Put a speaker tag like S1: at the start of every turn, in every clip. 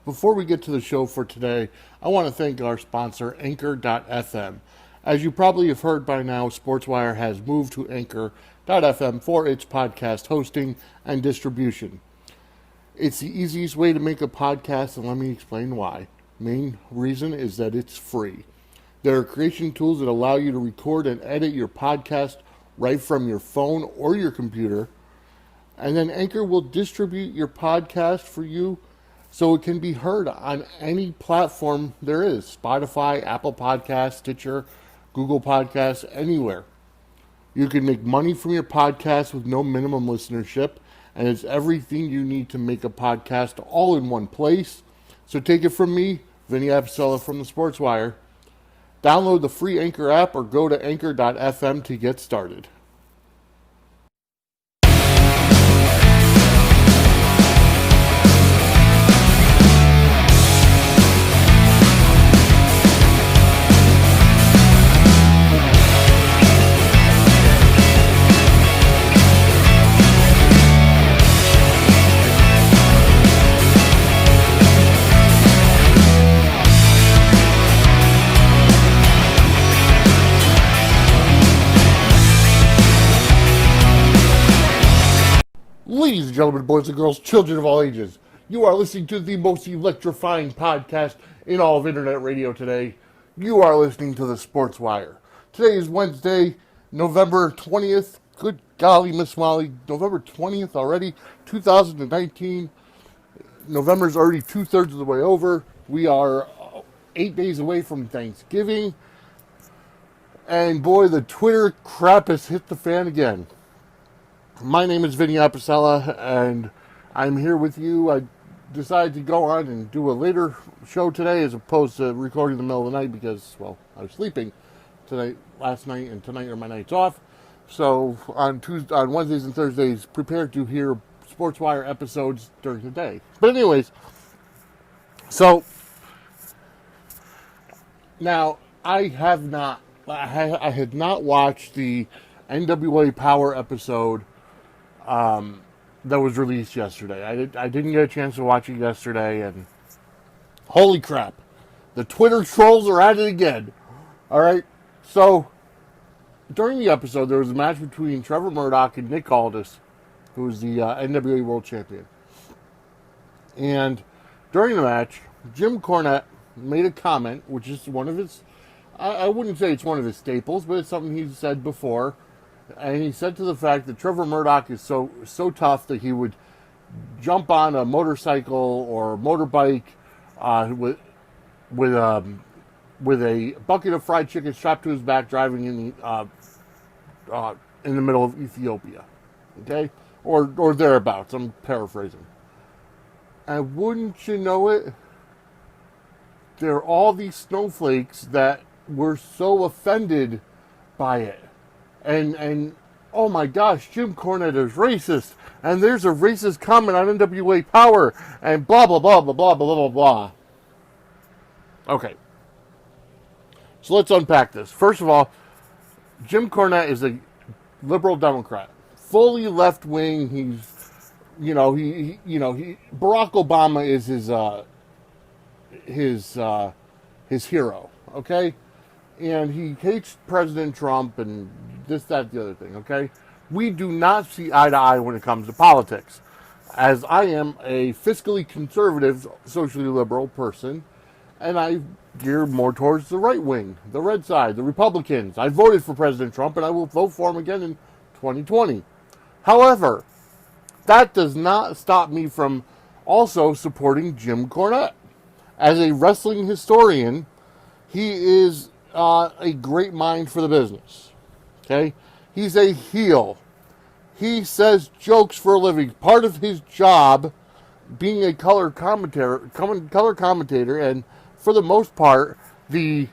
S1: Before we get to the show for today, I want to thank our sponsor, Anchor.fm. As you probably have heard by now, SportsWire has moved to Anchor.fm for its podcast hosting and distribution. It's the easiest way to make a podcast, and let me explain why. Main reason is that it's free. There are creation tools that allow you to record and edit your podcast right from your phone or your computer, and then Anchor will distribute your podcast for you so it can be heard on any platform there is. Spotify, Apple Podcasts, Stitcher, Google Podcasts, anywhere. You can make money from your podcast with no minimum listenership, and it's everything you need to make a podcast all in one place. So take it from me, Vinny Apicella from the Sports Wire. Download the free Anchor app or go to Anchor.fm to get started. Ladies and gentlemen, boys and girls, children of all ages, you are listening to the most electrifying podcast in all of internet radio today. You are listening to the Sports Wire. Today is Wednesday, November 20th. Good golly, Miss Molly, November 20th already, 2019. November's already 2/3 of the way over. We are 8 days away from Thanksgiving. And boy, the Twitter crap has hit the fan again. My name is Vinny Apicella, and I'm here with you. I decided to go on and do a later show today as opposed to recording in the middle of the night because, well, I was sleeping last night, and tonight are my nights off. So on Wednesdays and Thursdays, prepare to hear Sports Wire episodes during the day. But anyways, so now I had not watched the NWA Powerrr episode that was released yesterday. I didn't get a chance to watch it yesterday, and holy crap, the Twitter trolls are at it again. All right, so during the episode, there was a match between Trevor Murdoch and Nick Aldis, who was the NWA World Champion. And during the match, Jim Cornette made a comment, which is one of his, I wouldn't say it's one of his staples, but it's something he's said before. And he said to the fact that Trevor Murdoch is so tough that he would jump on a motorcycle or motorbike with a bucket of fried chicken strapped to his back, driving in the middle of Ethiopia, okay, or thereabouts. I'm paraphrasing. And wouldn't you know it, there are all these snowflakes that were so offended by it. And oh my gosh, Jim Cornette is racist, and there's a racist comment on NWA Powerrr, and blah, blah, blah, blah, blah, blah, blah, blah. Okay. So let's unpack this. First of all, Jim Cornette is a liberal Democrat. Fully left-wing. He's, Barack Obama is his hero, okay? And he hates President Trump and this, that, the other thing, okay? We do not see eye to eye when it comes to politics. As I am a fiscally conservative, socially liberal person, and I gear more towards the right wing, the red side, the Republicans. I voted for President Trump, and I will vote for him again in 2020. However, that does not stop me from also supporting Jim Cornette. As a wrestling historian, he is a great mind for the business. Okay? He's a heel. He says jokes for a living. Part of his job, being a color commentator, and for the most part, the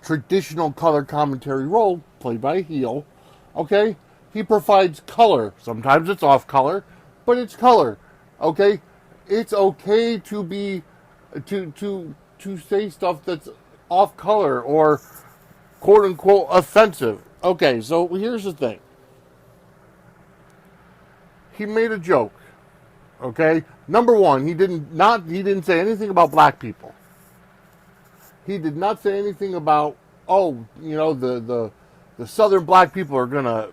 S1: traditional color commentary role played by a heel. Okay? He provides color. Sometimes it's off color, but it's color. Okay? It's okay to be to say stuff that's off color or quote unquote offensive. Okay, so here's the thing. He made a joke. Okay? Number one, he didn't say anything about black people. He did not say anything about, the southern black people are gonna,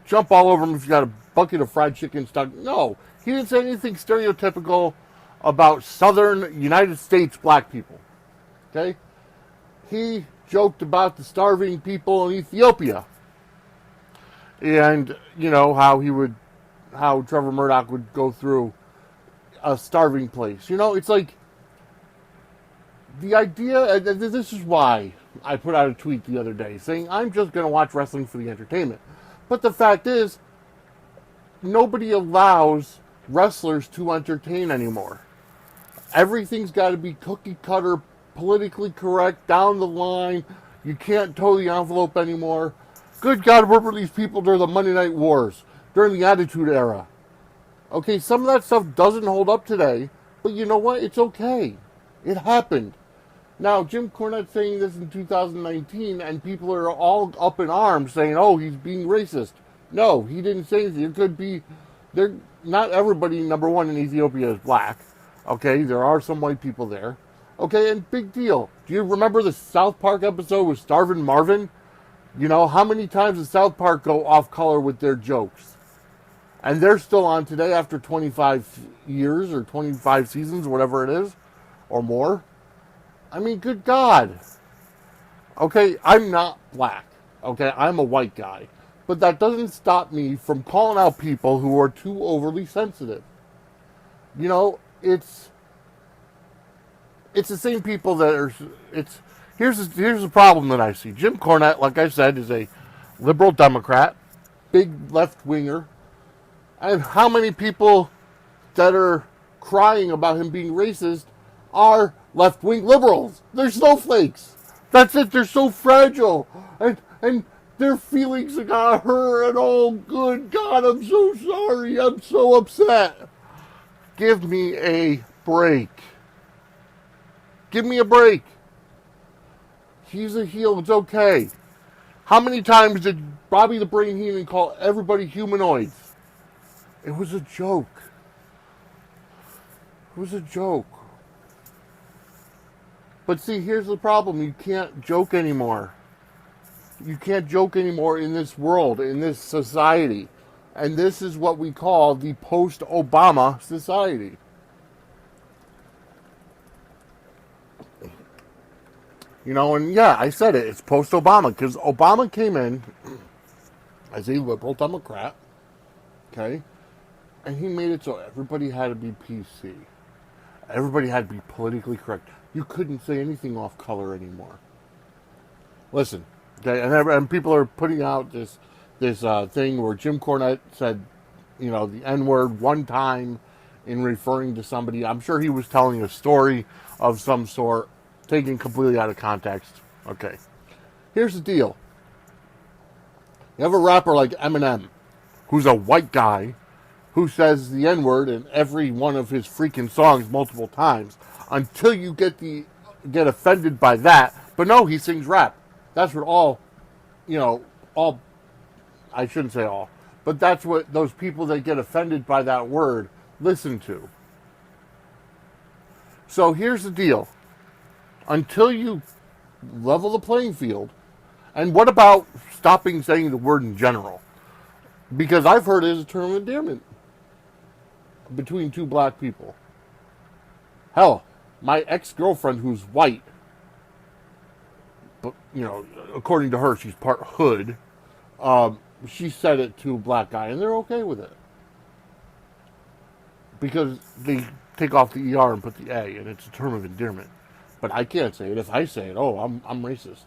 S1: jump all over him if you got a bucket of fried chicken stuck. No, he didn't say anything stereotypical about southern United States black people. Okay? He joked about the starving people in Ethiopia. And, how Trevor Murdoch would go through a starving place. It's like the idea, this is why I put out a tweet the other day saying I'm just going to watch wrestling for the entertainment. But the fact is, nobody allows wrestlers to entertain anymore. Everything's got to be cookie cutter, politically correct, down the line. You can't toe the envelope anymore. Good God, where were these people during the Monday Night Wars, during the Attitude Era? Okay, some of that stuff doesn't hold up today, but you know what? It's okay. It happened. Now, Jim Cornette saying this in 2019, and people are all up in arms saying, oh, he's being racist. No, he didn't say anything. It could be, not everybody, number one, in Ethiopia is black. Okay, there are some white people there. Okay, and big deal. Do you remember the South Park episode with Starvin' Marvin? How many times does South Park go off color with their jokes? And they're still on today after 25 years or 25 seasons, whatever it is, or more. I mean, good God. Okay, I'm not black. Okay, I'm a white guy. But that doesn't stop me from calling out people who are too overly sensitive. It's the same people that are... Here's the problem that I see. Jim Cornette, like I said, is a liberal Democrat, big left-winger. And how many people that are crying about him being racist are left-wing liberals? They're snowflakes. That's it. They're so fragile. And their feelings got hurt. And oh, good God, I'm so sorry. I'm so upset. Give me a break. Give me a break. He's a heel. It's okay. How many times did Bobby the Brain Heenan call everybody humanoids? It was a joke. It was a joke. But see, here's the problem. You can't joke anymore. You can't joke anymore in this world, in this society. And this is what we call the post-Obama society. And yeah, I said it. It's post-Obama because Obama came in as a liberal Democrat, okay? And he made it so everybody had to be PC. Everybody had to be politically correct. You couldn't say anything off color anymore. Listen, okay, and people are putting out this thing where Jim Cornette said, the N-word one time in referring to somebody. I'm sure he was telling a story of some sort, taken completely out of context. Okay. Here's the deal. You have a rapper like Eminem, who's a white guy, who says the N-word in every one of his freaking songs multiple times, until you get offended by that. But no, he sings rap. That's what I shouldn't say all, but that's what those people that get offended by that word listen to. So here's the deal. Until you level the playing field, and what about stopping saying the word in general? Because I've heard it as a term of endearment between two black people. Hell, my ex-girlfriend who's white, but according to her, she's part hood. She said it to a black guy, and they're okay with it because they take off the ER and put the A, and it's a term of endearment. But I can't say it. If I say it, I'm racist.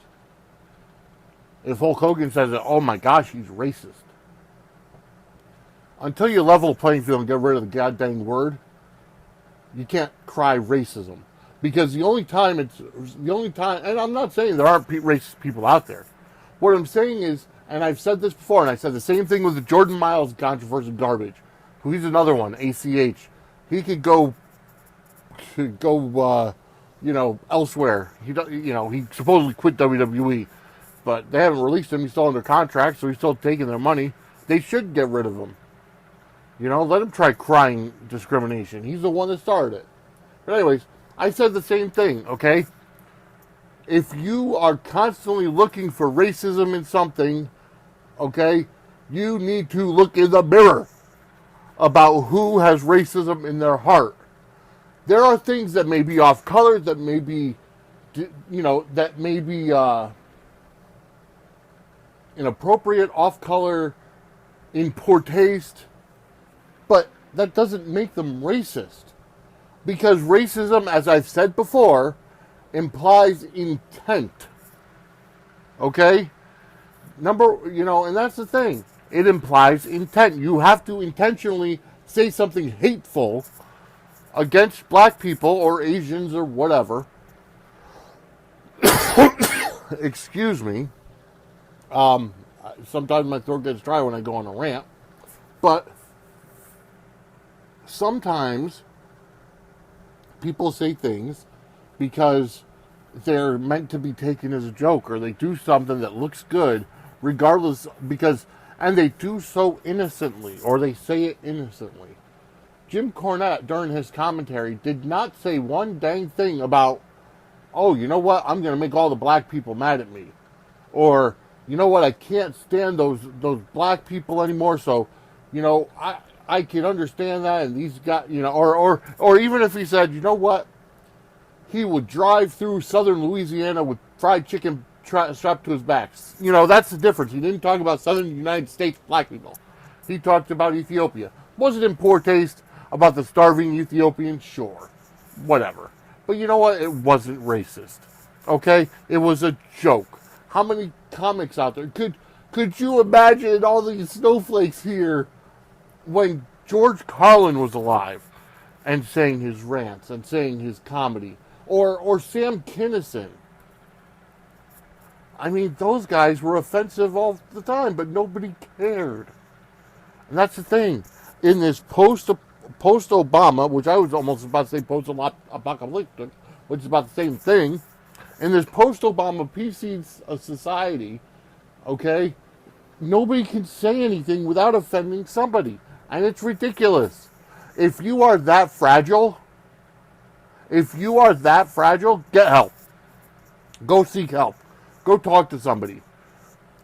S1: If Hulk Hogan says it, oh my gosh, he's racist. Until you level the playing field and get rid of the goddamn word, you can't cry racism. Because the only time, and I'm not saying there aren't racist people out there. What I'm saying is, and I've said this before, and I said the same thing with the Jordan Miles controversial garbage. He's another one, ACH. He could go elsewhere. He supposedly quit WWE, but they haven't released him. He's still under contract, so he's still taking their money. They should get rid of him. You know, let him try crying discrimination. He's the one that started it. But anyways, I said the same thing, okay? If you are constantly looking for racism in something, okay, you need to look in the mirror about who has racism in their heart. There are things that may be off color, that may be, that may be inappropriate, off color, in poor taste, but that doesn't make them racist. Because racism, as I've said before, implies intent. Okay? And that's the thing. It implies intent. You have to intentionally say something hateful against black people or Asians or whatever. Excuse me. Sometimes my throat gets dry when I go on a rant. But sometimes people say things because they're meant to be taken as a joke, or they do something that looks good regardless, and they do so innocently, or they say it innocently. Jim Cornette, during his commentary, did not say one dang thing about, oh, you know what, I'm going to make all the black people mad at me. Or, you know what, I can't stand those black people anymore, so, I can understand that, and these guys, or even if he said, you know what, he would drive through southern Louisiana with fried chicken strapped to his back. That's the difference. He didn't talk about southern United States black people. He talked about Ethiopia. Was it in poor taste about the starving Ethiopians? Sure. Whatever. But you know what? It wasn't racist. Okay? It was a joke. How many comics out there? Could you imagine all these snowflakes here when George Carlin was alive and saying his rants and saying his comedy? Or Sam Kinison. I mean, those guys were offensive all the time, but nobody cared. And that's the thing. In this post-Obama, which I was almost about to say post-apocalyptic, which is about the same thing, in this post-Obama PC society, okay, nobody can say anything without offending somebody. And it's ridiculous. If you are that fragile, get help. Go seek help. Go talk to somebody.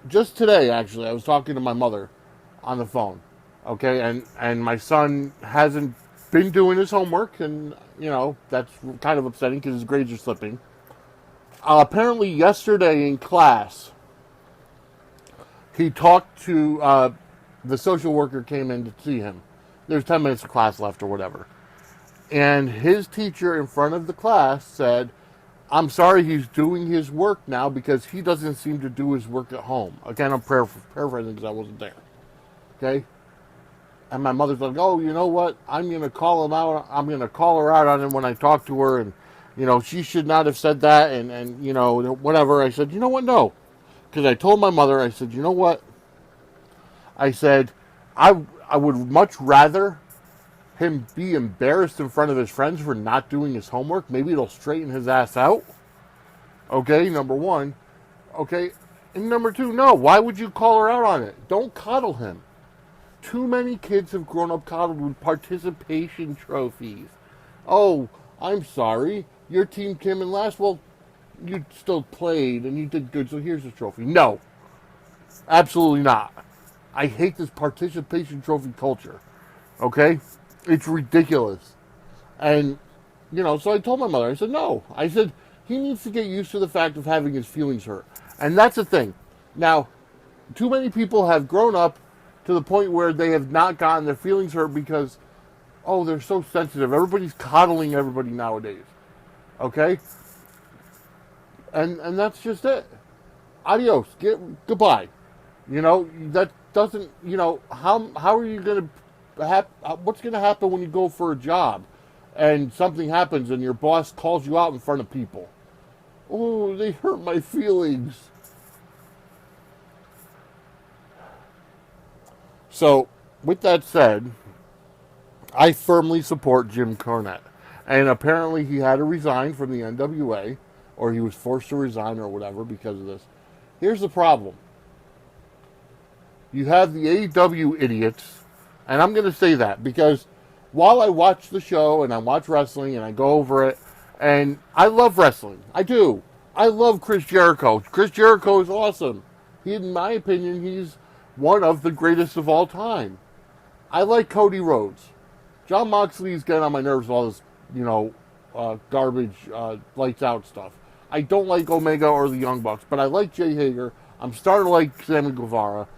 S1: Just today, actually, I was talking to my mother on the phone. Okay, and my son hasn't been doing his homework, and, that's kind of upsetting because his grades are slipping. Apparently, yesterday in class, he talked to, the social worker came in to see him. There's 10 minutes of class left or whatever. And his teacher in front of the class said, I'm sorry he's doing his work now because he doesn't seem to do his work at home. Again, I'm paraphrasing because I wasn't there. Okay? And my mother's like, oh, you know what? I'm going to call him out. I'm going to call her out on him when I talk to her. And, she should not have said that. And whatever. I said, you know what? No. Because I told my mother, I said, you know what? I said, I would much rather him be embarrassed in front of his friends for not doing his homework. Maybe it'll straighten his ass out. Okay, number one. Okay, and number two, no. Why would you call her out on it? Don't coddle him. Too many kids have grown up coddled with participation trophies. Oh, I'm sorry. Your team came in last. Well, you still played and you did good, so here's the trophy. No. Absolutely not. I hate this participation trophy culture. Okay? It's ridiculous. And, so I told my mother, I said, no. I said, he needs to get used to the fact of having his feelings hurt. And that's the thing. Now, too many people have grown up to the point where they have not gotten their feelings hurt because, oh, they're so sensitive. Everybody's coddling everybody nowadays. Okay? And that's just it. Adios. Goodbye. That doesn't, how are you going to, what's going to happen when you go for a job and something happens and your boss calls you out in front of people? Oh, they hurt my feelings. So, with that said, I firmly support Jim Cornette. And apparently he had to resign from the NWA, or he was forced to resign or whatever because of this. Here's the problem. You have the AEW idiots And I'm going to say that because while I watch the show and I watch wrestling and I go over it, and I love wrestling. I do. I love Chris Jericho. Chris Jericho is awesome. In my opinion, he's one of the greatest of all time. I like Cody Rhodes. John Moxley's getting on my nerves with all this, garbage, lights out stuff. I don't like Omega or the Young Bucks, but I like Jay Hager. I'm starting to like Sammy Guevara.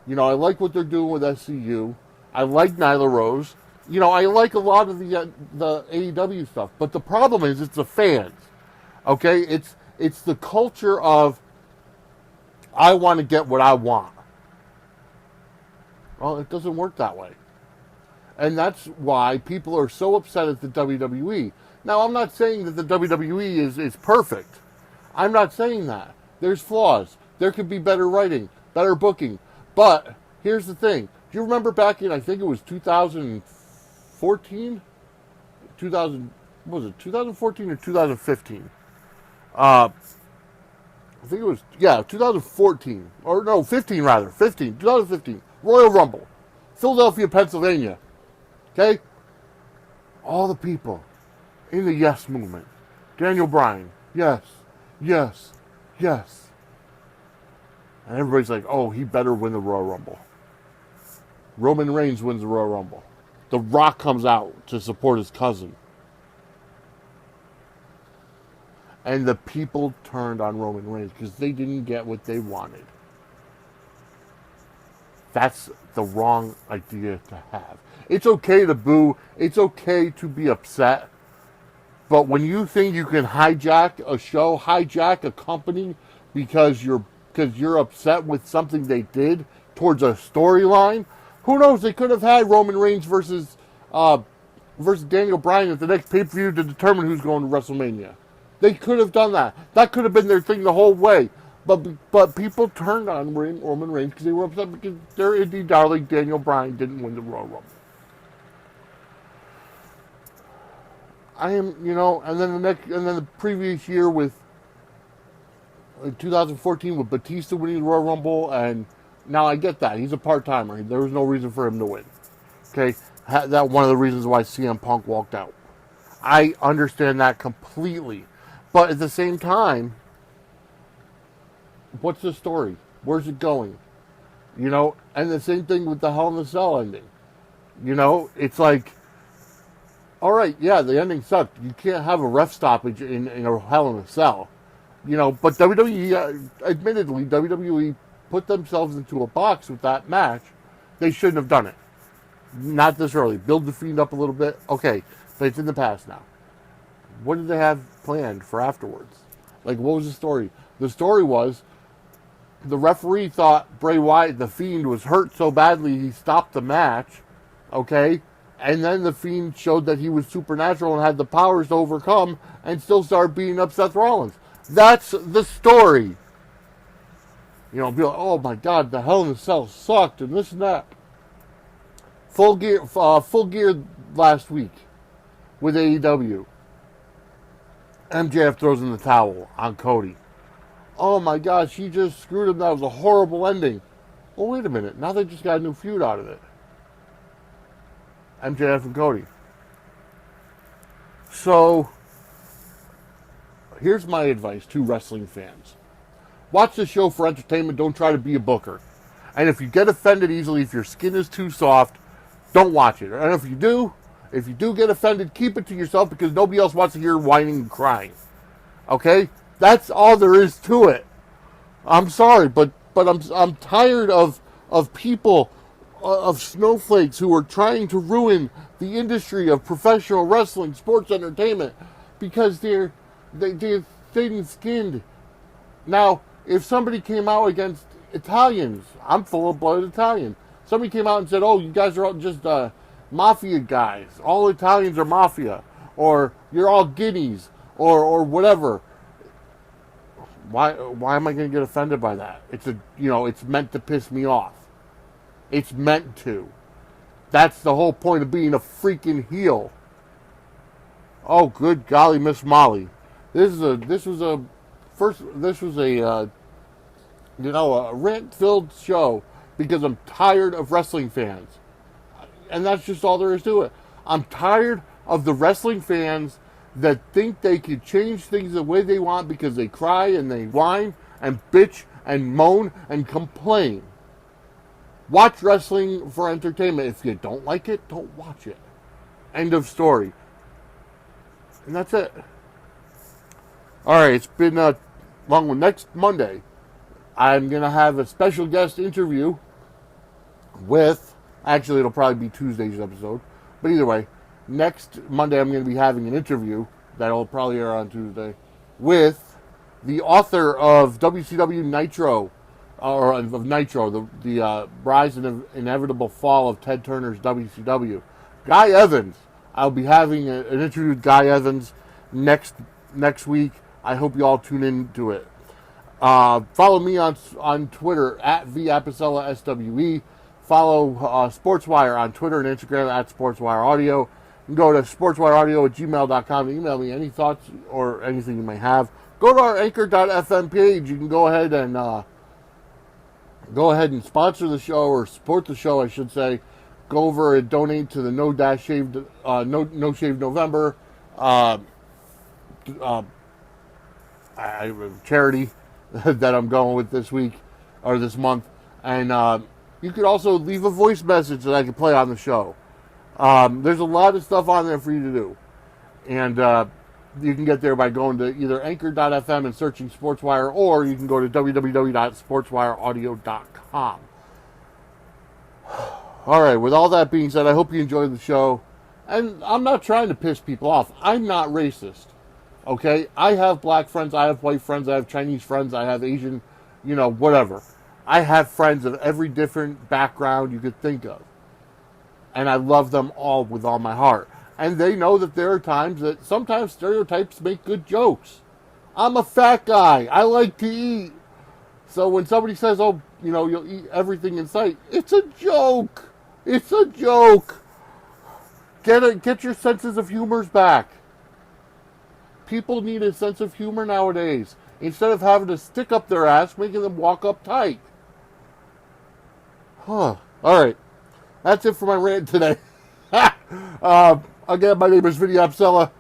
S1: I like what they're doing with SCU. I like Nyla Rose. I like a lot of the AEW stuff. But the problem is, it's the fans. Okay? It's the culture of, I want to get what I want. Well, it doesn't work that way. And that's why people are so upset at the WWE. Now, I'm not saying that the WWE is perfect. I'm not saying that. There's flaws. There could be better writing, better booking. But here's the thing. Do you remember back in, I think it was 2014? 2014 or 2015? I think it was, 2014. Or no, 15 rather. 2015. Royal Rumble. Philadelphia, Pennsylvania. Okay? All the people in the yes movement. Daniel Bryan. Yes. Yes. Yes. And everybody's like, oh, he better win the Royal Rumble. Roman Reigns wins the Royal Rumble. The Rock comes out to support his cousin. And the people turned on Roman Reigns because they didn't get what they wanted. That's the wrong idea to have. It's okay to boo. It's okay to be upset. But when you think you can hijack a show, hijack a company because you're upset with something they did towards a storyline, who knows? They could have had Roman Reigns versus Daniel Bryan at the next pay-per-view to determine who's going to WrestleMania. They could have done that. That could have been their thing the whole way. But people turned on Roman Reigns because they were upset because their indie darling Daniel Bryan didn't win the Royal Rumble. And then the previous year with 2014 with Batista winning the Royal Rumble, and now I get that he's a part-timer. There was no reason for him to win. Okay, that one of the reasons why CM Punk walked out. I understand that completely, but at the same time, what's the story? Where's it going? And the same thing with the Hell in a Cell ending. It's like, all right, yeah, the ending sucked. You can't have a ref stoppage in a Hell in a Cell. But WWE, admittedly, WWE put themselves into a box with that match. They shouldn't have done it. Not this early. Build the Fiend up a little bit. Okay, but it's in the past now. What did they have planned for afterwards? Like, what was the story? The story was the referee thought Bray Wyatt, the Fiend, was hurt so badly he stopped the match. Okay? And then the Fiend showed that he was supernatural and had the powers to overcome and still started beating up Seth Rollins. That's the story. Be like, oh my God, the Hell in a Cell sucked and this and that. Full gear last week with AEW. MJF throws in the towel on Cody. Oh my gosh, he just screwed him. That was a horrible ending. Well, wait a minute. Now they just got a new feud out of it. MJF and Cody. So, here's my advice to wrestling fans. Watch the show for entertainment. Don't try to be a booker. And if you get offended easily, if your skin is too soft, don't watch it. And if you do get offended, keep it to yourself because nobody else wants to hear whining and crying. Okay? That's all there is to it. I'm sorry, but I'm tired of people, of snowflakes who are trying to ruin the industry of professional wrestling, sports entertainment, because they're thin-skinned. Now, if somebody came out against Italians, I'm full-blooded Italian. Somebody came out and said, oh, you guys are all just mafia guys. All Italians are mafia. Or you're all guineas. Or whatever. Why am I going to get offended by that? It's meant to piss me off. It's meant to. That's the whole point of being a freaking heel. Oh, good golly, Miss Molly. This was a rant-filled show because I'm tired of wrestling fans. And that's just all there is to it. I'm tired of the wrestling fans that think they can change things the way they want because they cry and they whine and bitch and moan and complain. Watch wrestling for entertainment. If you don't like it, don't watch it. End of story. And that's it. Alright, it's been long one. Next Monday, I'm going to have a special guest interview with, actually it'll probably be Tuesday's episode, but either way, next Monday I'm going to be having an interview that'll probably air on Tuesday with the author of WCW Nitro, or of Nitro, the rise and inevitable fall of Ted Turner's WCW, Guy Evans. I'll be having an interview with Guy Evans next week. I hope you all tune into it. Follow me on Twitter at @VApicella_SWE. Follow SportsWire on Twitter and Instagram at SportsWireAudio. You can go to sportswireaudio@gmail.com to email me any thoughts or anything you may have. Go to our anchor.fm page. You can go ahead and sponsor the show, or support the show, I should say. Go over and donate to the No Shave November charity that I'm going with this week or this month. And you could also leave a voice message that I can play on the show. There's a lot of stuff on there for you to do. And you can get there by going to either anchor.fm and searching SportsWire, or you can go to www.sportswireaudio.com. All right, with all that being said, I hope you enjoyed the show. And I'm not trying to piss people off. I'm not racist. Okay? I have black friends, I have white friends, I have Chinese friends, I have Asian, whatever. I have friends of every different background you could think of. And I love them all with all my heart. And they know that there are times that sometimes stereotypes make good jokes. I'm a fat guy. I like to eat. So when somebody says, oh, you'll eat everything in sight, it's a joke. It's a joke. Get your senses of humors back. People need a sense of humor nowadays. Instead of having to stick up their ass, making them walk up tight. All right. That's it for my rant today. Again, my name is Vinny Apicella.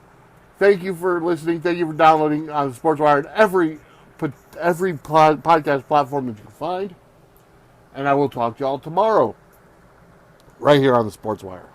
S1: Thank you for listening. Thank you for downloading on SportsWire and every podcast platform that you can find. And I will talk to y'all tomorrow, right here on the SportsWire.